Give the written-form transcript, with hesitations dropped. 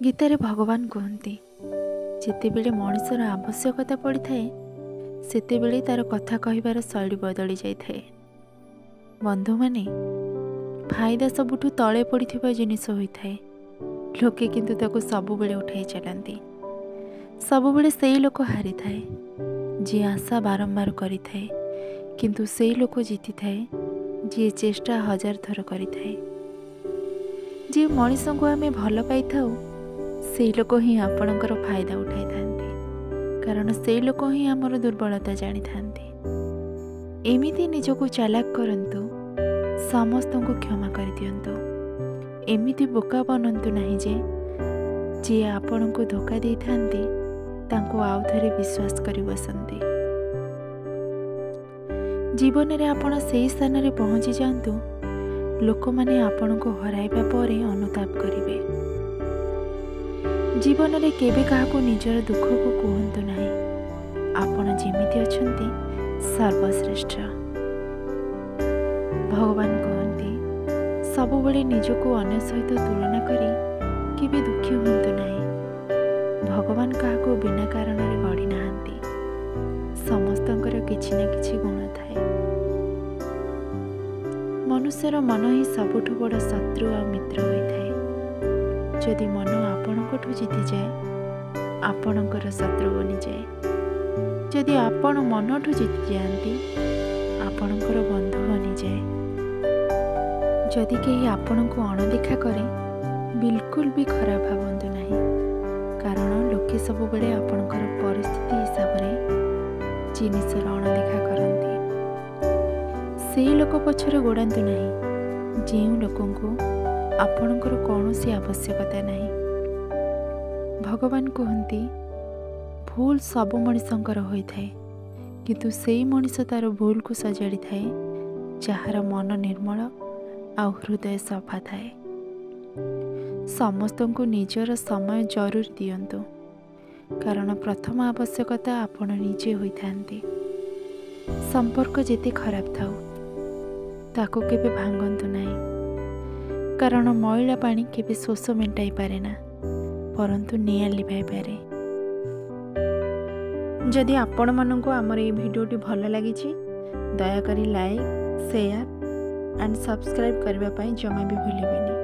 गीतारे भगवान कहते जितेबेले मनुष्यर आवश्यकता पड़ी थाए सेतेबेले तार कथा कहबार शैली बदली जाए। बंधु माने फायदा सबुठु तले पड़िथिबा जिनिस होइथाए। लोके किंतु ताको सबुबेले उठाई चलांती। सबुबेले सेई लोक हारी थाए जी आशा बारंबार करि थाए, किंतु सेई लोक जीति थाए जी चेष्टा हजार थर करि थाए। जी मनीष को आमे भल पाई थाउ से लोक ही आपणकर फायदा उठाई थांती, कारण से लोक ही आमर दुर्बलता जानी थांती। एमिति निजको चालाक करंतु, समस्त को क्षमा कर दियंतु। एमिति बोका बनंतु नहीं जे आपण को धोखा दे थांती तांको आउ थरे विश्वास करि बसंती। जीवन रे आपण सेही स्थान रे पहुंची जांतु, लोक माने आपण को हराइबा परे अनुताप करिवे। जीवन रे केबे काहाको निजर दुख को कहंतु नाही। आपण जेमिति अछंती सर्वश्रेष्ठ। भगवान कहंती सबुबेले निजको अन्य सहित तुलना करी केबे दुखी हुंतु नाही। भगवान काहाको बिना कारण रे गढ़ी नाहांती। समस्तंकर किछि ना किछि गुण थाए। मनुष्यर मन ही सबुठु बड़ शत्रु आ मित्र होइथाए। जदि मन आपणकठु जीति जाए आपणकर शत्रु बनी जाए। जदि आपण मनठु जीति जाती आपणकर बंधु बनी जाए। जदि केही आपणको अणदेखा करे बिल्कुल भी खराब भावंतु नहीं, कारण लोके सबुबेले आपणकर परिस्थिति हिसाब रे जिनिसर अणदेखा करंती। सेही लोक पछरे गोड़ांतु नहीं जेउ लोकंको आपणकर कौनसी आवश्यकता नहीं। भगवान कहती भूल सब मनिषंकर होइथाए, किंतु सेई मनिष तार भूल को सजाड़ी थाए जार मन निर्मल आ हृदय सफा थाए। समस्त को निजर समय जरूर दियंतु, कारण प्रथम आवश्यकता आपण निजे होइथांती। संपर्क जेते खराब थाउ ताको केबे भांगंतु नाही, कारण मैला पानी केबे शोष मेटाई पारे ना, परंतु निया लिभाई पारे। जदि आपण माननको आमर ए भिडियोटी भल लागिछि दया करी लाइक, शेयर एंड सब्सक्राइब करबा पई जमा भी भूलिबेनी।